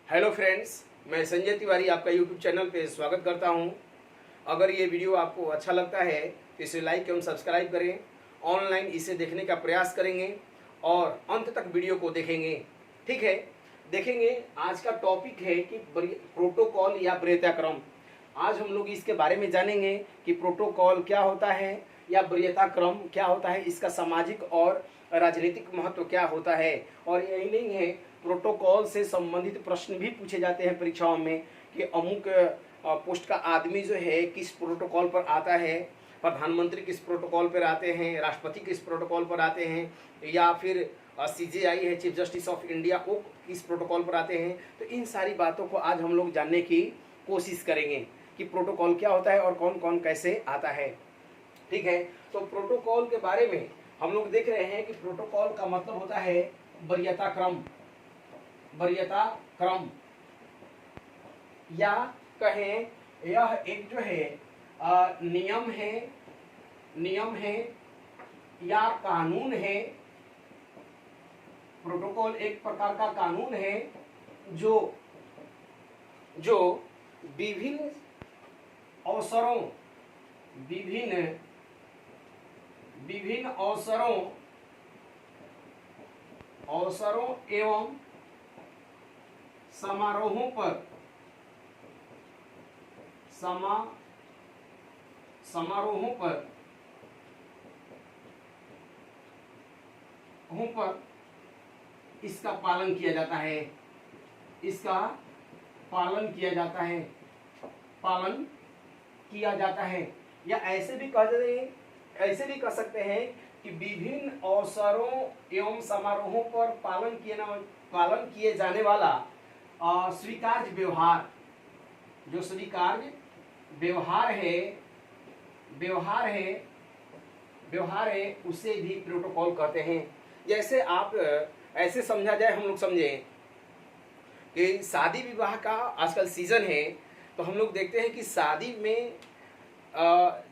Hello friends, मैं संजय तिवारी आपका YouTube channel पे स्वागत करता हूं। अगर ये वीडियो आपको अच्छा लगता है तो इसे लाइक एवं सब्सक्राइब करें। ऑनलाइन इसे देखने का प्रयास करेंगे और अंत तक वीडियो को देखेंगे। ठीक है, देखेंगे। आज का टॉपिक है कि प्रोटोकॉल या वरीयताक्रम। आज हम लोग इसके बारे में जानेंगे कि प्रोटोकॉल क्या होता है या वरीयताक्रम क्या होता है, इसका सामाजिक और राजनीतिक महत्व क्या होता है। और यही नहीं है, प्रोटोकॉल से संबंधित प्रश्न भी पूछे जाते हैं परीक्षाओं में कि अमुक पोस्ट का आदमी जो है किस प्रोटोकॉल पर आता है, प्रधानमंत्री किस प्रोटोकॉल पर आते हैं, राष्ट्रपति किस प्रोटोकॉल पर आते हैं, या फिर CJI है, चीफ जस्टिस ऑफ इंडिया, वो किस प्रोटोकॉल पर आते हैं। तो इन सारी बातों को आज हम लोग जानने की कोशिश करेंगे कि प्रोटोकॉल क्या होता है और कौन कौन कैसे आता है। ठीक है, तो प्रोटोकॉल के बारे में हम लोग देख रहे हैं कि प्रोटोकॉल का मतलब होता है वरीयताक्रम। वरीयताक्रम या कहें यह एक जो है नियम है या कानून है। प्रोटोकॉल एक प्रकार का कानून है जो विभिन्न अवसरों एवं समारोहों पर इसका पालन किया जाता है। या ऐसे भी कह सकते हैं कि विभिन्न अवसरों एवं समारोहों पर पालन किए जाने वाला स्वीकार्य व्यवहार, जो स्वीकार्य व्यवहार है उसे भी प्रोटोकॉल कहते हैं। जैसे आप ऐसे समझा जाए, हम लोग समझें कि शादी विवाह का आजकल सीजन है, तो हम लोग देखते हैं कि शादी में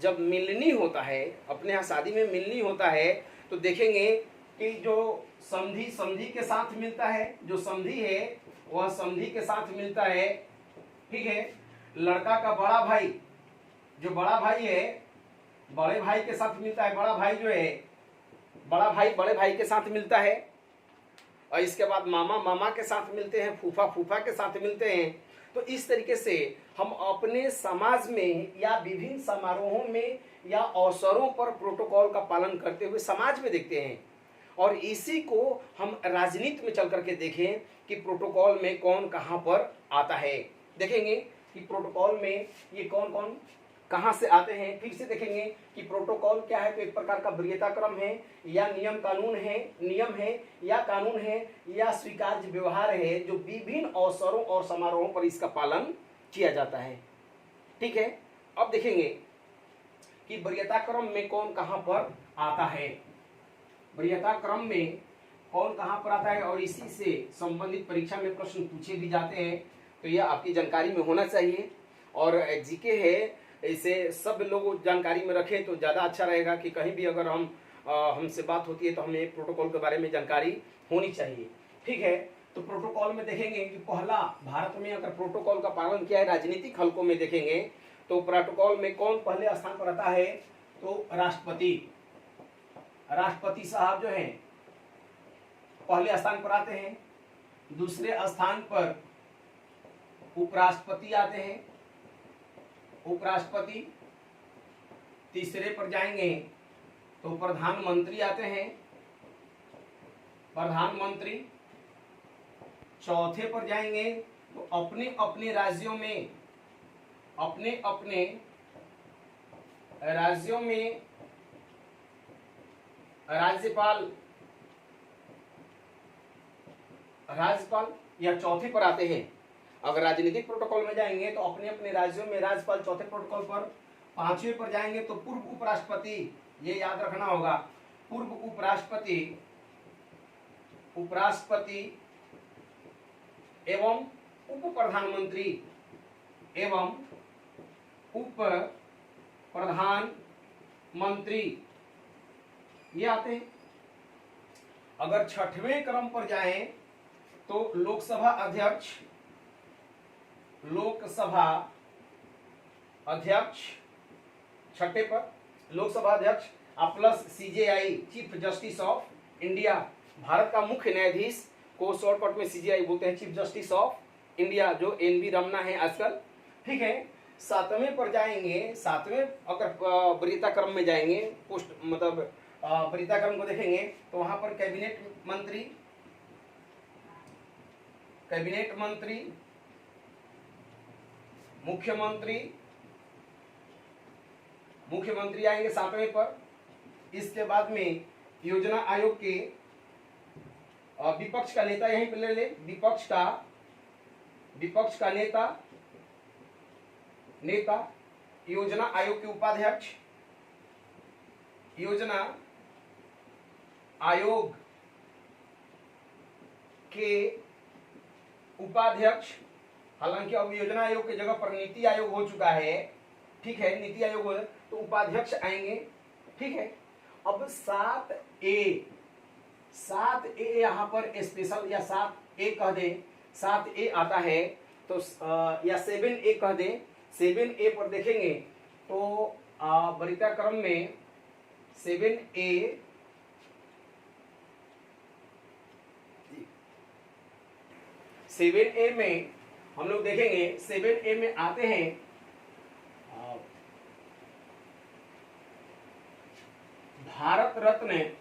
जब मिलनी होता है, अपने यहाँ शादी में मिलनी होता है, तो देखेंगे कि जो समधी के साथ मिलता है, जो समधी है वह समधी के साथ मिलता है। ठीक है, लड़का का बड़ा भाई, जो बड़ा भाई है, बड़े भाई के साथ मिलता है। बड़ा भाई जो है, बड़ा भाई बड़े भाई के साथ मिलता है। और इसके बाद मामा के साथ मिलते हैं, फूफा के साथ मिलते हैं। तो इस तरीके से हम अपने समाज में या विभिन्न समारोहों में या अवसरों पर प्रोटोकॉल का पालन करते हुए समाज में देखते हैं। और इसी को हम राजनीति में चल करके देखें कि प्रोटोकॉल में कौन कहां पर आता है। देखेंगे कि प्रोटोकॉल में ये कौन कौन कहां से आते हैं। फिर से देखेंगे कि प्रोटोकॉल क्या है, तो एक प्रकार का वरीयताक्रम है या नियम है या कानून है या स्वीकार्य व्यवहार है, जो विभिन्न अवसरों और समारोहों पर इसका पालन किया जाता है। ठीक है, अब देखेंगे कि वरीयताक्रम में कौन कहां पर आता है। वरीयताक्रम में कौन कहां पर आता है और इसी से संबंधित परीक्षा में प्रश्न पूछे भी जाते हैं, तो यह आपकी जानकारी में होना चाहिए। और जीके है, इसे सब लोग जानकारी में रखें तो ज़्यादा अच्छा रहेगा कि कहीं भी अगर हमसे बात होती है तो हमें प्रोटोकॉल के बारे में जानकारी होनी चाहिए। ठीक है, तो प्रोटोकॉल में देखेंगे कि पहला, भारत में अगर प्रोटोकॉल का पालन किया है, राजनीतिक हलकों में देखेंगे तो प्रोटोकॉल में कौन पहले स्थान पर आता है, तो राष्ट्रपति साहब जो हैं पहले स्थान पर आते हैं। दूसरे स्थान पर उपराष्ट्रपति आते हैं, उपराष्ट्रपति। तीसरे पर जाएंगे तो प्रधानमंत्री आते हैं, प्रधानमंत्री। चौथे पर जाएंगे तो अपने अपने राज्यों में राज्यपाल या चौथे पर आते हैं। अगर राजनीतिक प्रोटोकॉल में जाएंगे तो अपने अपने राज्यों में राज्यपाल चौथे प्रोटोकॉल पर। पांचवें पर जाएंगे तो पूर्व उपराष्ट्रपति, ये याद रखना होगा, पूर्व उपराष्ट्रपति एवं उप प्रधानमंत्री ये आते हैं। अगर छठवें क्रम पर जाएं तो लोकसभा अध्यक्ष लोकसभा अध्यक्ष, छठे पर लोकसभा अध्यक्ष plus CJI chief justice of India, Bharat का मुख्य न्यायाधीश को शॉर्टकट में सीजेआई बोलते हैं, चीफ जस्टिस ऑफ इंडिया, जो एनवी रमना है आजकल। ठीक है, सातवें पर जाएंगे, सातवें अगर वरीयता क्रम में जाएंगे, पोस्ट मतलब वरीयता क्रम को देखेंगे तो वहां पर कैबिनेट मंत्री, मुख्यमंत्री आएंगे सातवें पर। इसके बाद में योजना आयोग के विपक्ष का नेता, यहीं पर ले ले, विपक्ष का नेता, योजना आयोग के उपाध्यक्ष, योजना आयोग के उपाध्यक्ष, हालांकि अब योजना आयोग की जगह पर नीति आयोग हो चुका है। ठीक है, नीति आयोग हो तो उपाध्यक्ष आएंगे। ठीक है, अब 7A यहाँ पर स्पेशल या 7A कह दे, 7A आता है तो या 7A कह दे। 7A पर देखेंगे तो वरीयता क्रम में 7A में हम लोग देखेंगे, 7A में आते हैं भारत रत्न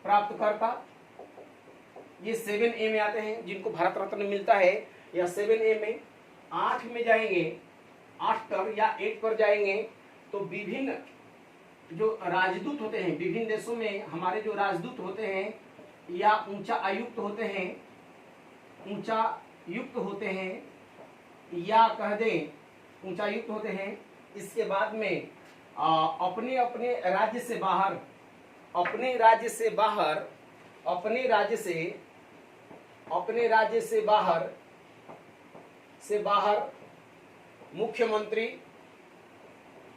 प्राप्तकर्ता, ये 7A में आते हैं जिनको भारत रत्न मिलता है, या 7A में। 8 में जाएंगे, 8 पर या 8 पर जाएंगे तो विभिन्न जो राजदूत होते हैं, विभिन्न देशों में हमारे जो राजदूत होते हैं या ऊंचा आयुक्त होते हैं या कह दें ऊंचायुक्त होते हैं। इसके बाद में अपने राज्य से बाहर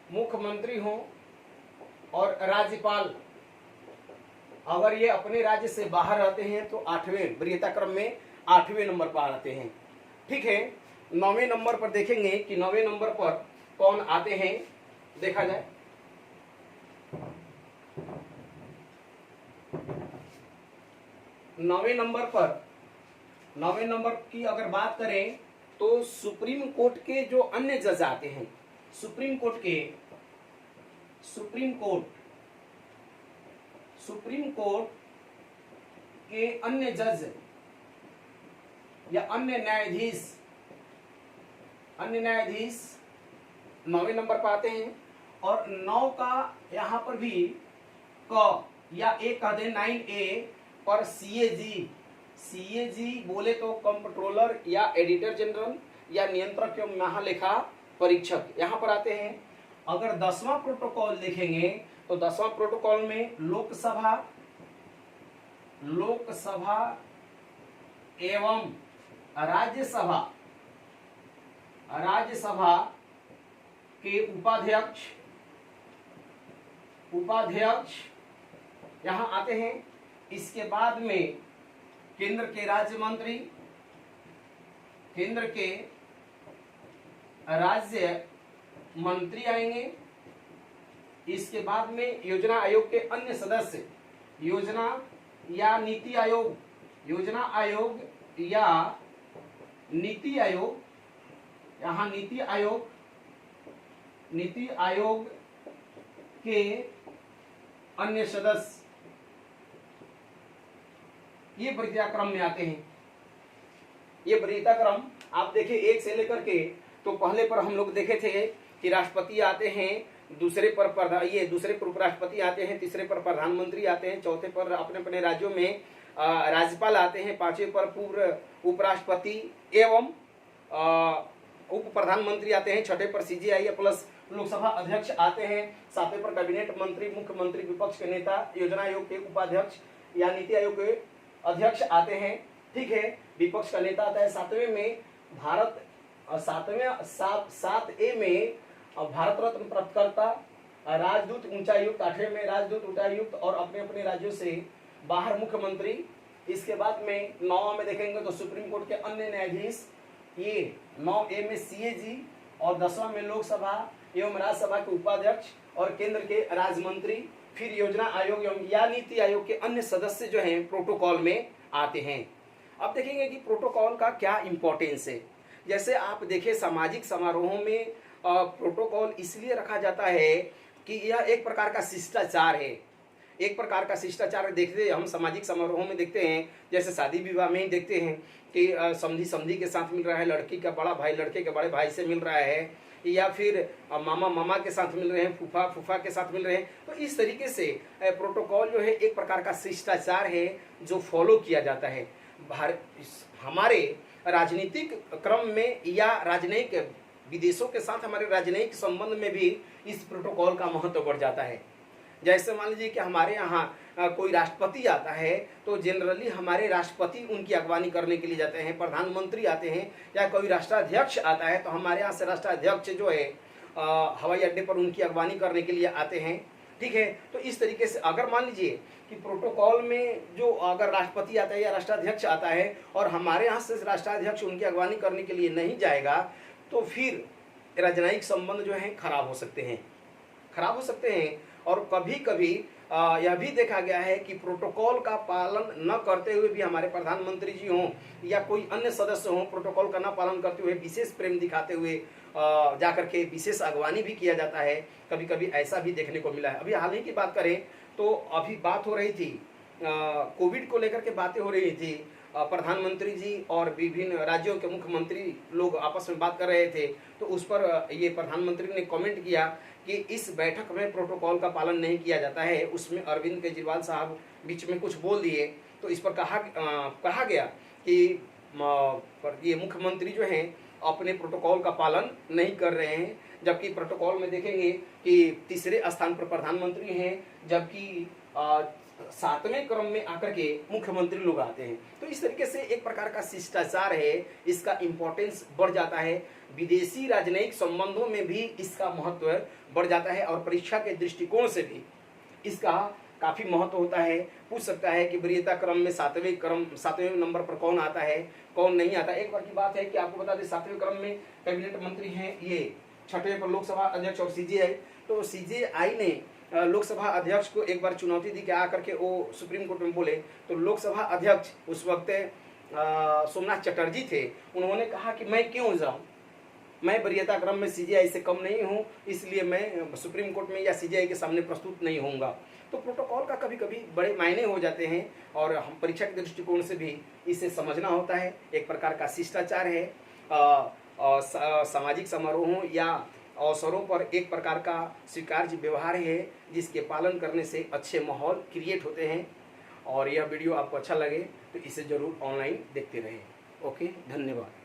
मुख्यमंत्री हों और राज्यपाल, अगर ये अपने राज्य से बाहर रहते हैं तो 8वें वरीयता क्रम में 8वें नंबर पर आते हैं। ठीक है, 9वें नंबर पर देखेंगे कि 9वें नंबर पर कौन आते हैं, देखा जाए। 9वें नंबर की अगर बात करें तो सुप्रीम कोर्ट के जो अन्य जज आते हैं, सुप्रीम कोर्ट के अन्य जज या अन्य न्यायाधीश 9वें नंबर पर आते हैं। और 9 का यहाँ पर भी क या ए कह दे 9A पर सीएजी बोले तो कंट्रोलर या एडिटर जनरल या नियंत्रक एवं महालेखा परीक्षक यहाँ पर आते हैं। अगर 10वां प्रोटोकॉल देखेंगे तो 10वां प्रोटोकॉल में लोकसभा एवं राज्यसभा के उपाध्यक्ष यहाँ आते हैं। इसके बाद में केंद्र के राज्य मंत्री आएंगे। इसके बाद में योजना आयोग के अन्य सदस्य, योजना या नीति आयोग यहाँ नीति आयोग के अन्य सदस्य ये वरीयता क्रम में आते हैं। ये वरीयता क्रम आप देखिए 1 से लेकर के, तो पहले पर हम लोग देखे थे कि राष्ट्रपति आते हैं, दूसरे पर उपराष्ट्रपति आते हैं, तीसरे पर प्रधानमंत्री आते हैं, चौथे पर अपने अपने राज्यों में राज्यपाल आते हैं, 5वें पर पूर्व उपराष्ट्रपति एवं उप प्रधानमंत्री आते हैं, 6ठे पर सीजेआई प्लस लोकसभा अध्यक्ष आते हैं, 7वें पर कैबिनेट मंत्री, मुख्यमंत्री, विपक्ष के नेता, योजना आयोग के उपाध्यक्ष या नीति आयोग के अध्यक्ष आते हैं। ठीक है, विपक्ष का नेता आता है। 7वें में 7A में भारत रत्न प्राप्तकर्ता, राजदूत, उच्चायुक्त, 8वें में राजदूत, उच्चायुक्त और अपने अपने राज्यों से बाहर मुख्यमंत्री, इसके बाद में 9 में देखेंगे तो सुप्रीम कोर्ट के अन्य न्यायाधीश, ये 9A में CAG, और 10वां में लोकसभा एवं राज्यसभा के उपाध्यक्ष और केंद्र के राज्य मंत्री, फिर योजना आयोग एवं या नीति आयोग के अन्य सदस्य जो हैं प्रोटोकॉल में आते हैं। अब देखेंगे कि प्रोटोकॉल का क्या इंपॉर्टेंस है। जैसे आप देखें सामाजिक समारोहों में प्रोटोकॉल इसलिए रखा जाता है कि यह एक प्रकार का शिष्टाचार है, एक प्रकार का शिष्टाचार देखते हम सामाजिक समारोहों में देखते हैं, जैसे शादी विवाह में ही देखते हैं कि समधी समधी के साथ मिल रहा है, लड़की का बड़ा भाई लड़के के बड़े भाई से मिल रहा है, या फिर मामा मामा के साथ मिल रहे हैं, फूफा फूफा के साथ मिल रहे हैं। तो इस तरीके से प्रोटोकॉल जो है एक प्रकार का शिष्टाचार है जो फॉलो किया जाता है। हमारे राजनीतिक क्रम में या राजनयिक विदेशों के साथ हमारे राजनयिक संबंध में भी इस प्रोटोकॉल का महत्व बढ़ जाता है। जैसे मान लीजिए कि हमारे यहाँ कोई राष्ट्रपति आता है तो जनरली हमारे राष्ट्रपति उनकी अगवानी करने के लिए जाते हैं, प्रधानमंत्री आते हैं, या कोई राष्ट्राध्यक्ष आता है तो हमारे यहाँ से राष्ट्राध्यक्ष जो है हवाई अड्डे पर उनकी अगवानी करने के लिए आते हैं। ठीक है, तो इस तरीके से अगर मान लीजिए कि प्रोटोकॉल में जो अगर राष्ट्रपति आता है या राष्ट्राध्यक्ष आता है और हमारे यहाँ से राष्ट्राध्यक्ष उनकी अगवानी करने के लिए नहीं जाएगा तो फिर राजनयिक संबंध जो है खराब हो सकते हैं। और कभी कभी यह भी देखा गया है कि प्रोटोकॉल का पालन न करते हुए भी हमारे प्रधानमंत्री जी हों या कोई अन्य सदस्य हों, प्रोटोकॉल का न पालन करते हुए विशेष प्रेम दिखाते हुए जाकर के विशेष अगवानी भी किया जाता है। कभी कभी ऐसा भी देखने को मिला है। अभी हाल ही की बात करें तो अभी बात हो रही थी, कोविड को लेकर के बातें हो रही थी, प्रधानमंत्री जी और विभिन्न राज्यों के मुख्यमंत्री लोग आपस में बात कर रहे थे, तो उस पर ये प्रधानमंत्री ने कमेंट किया कि इस बैठक में प्रोटोकॉल का पालन नहीं किया जाता है। उसमें अरविंद केजरीवाल साहब बीच में कुछ बोल दिए, तो इस पर कहा गया कि ये मुख्यमंत्री जो हैं अपने प्रोटोकॉल का पालन नहीं कर रहे हैं, जबकि प्रोटोकॉल में देखेंगे कि तीसरे स्थान पर प्रधानमंत्री हैं, जबकि 7वें क्रम में आकर के मुख्यमंत्री लोग आते हैं। तो इस तरीके से एक प्रकार का शिष्टाचार है, इसका इम्पोर्टेंस बढ़ जाता है। विदेशी राजनयिक संबंधों में भी इसका महत्व बढ़ जाता है और परीक्षा के दृष्टिकोण से भी इसका काफी महत्व होता है। पूछ सकता है कि वरीयता क्रम में 7वें नंबर पर कौन आता है, कौन नहीं आता। एक बार की बात है कि आपको बता दें 7वें क्रम में कैबिनेट मंत्री हैं ये, 6वें पर लोकसभा अध्यक्ष और CJI। तो CJI ने लोकसभा अध्यक्ष को एक बार चुनौती दी कि आकर के वो सुप्रीम कोर्ट में बोले, तो लोकसभा अध्यक्ष उस वक्त सोमनाथ चटर्जी थे। उन्होंने कहा कि मैं क्यों जाऊं, मैं वरीयता क्रम में CJI से कम नहीं हूं, इसलिए मैं सुप्रीम कोर्ट में या CJI के सामने प्रस्तुत नहीं होऊंगा। तो प्रोटोकॉल का कभी कभी बड़े मायने हो जाते हैं और हम परीक्षा के दृष्टिकोण से भी इसे समझना होता है। एक प्रकार का शिष्टाचार है, सामाजिक समारोहों या अवसरों पर एक प्रकार का स्वीकार्य व्यवहार है जिसके पालन करने से अच्छे माहौल क्रिएट होते हैं। और यह वीडियो आपको अच्छा लगे तो इसे ज़रूर ऑनलाइन देखते रहें। ओके, धन्यवाद।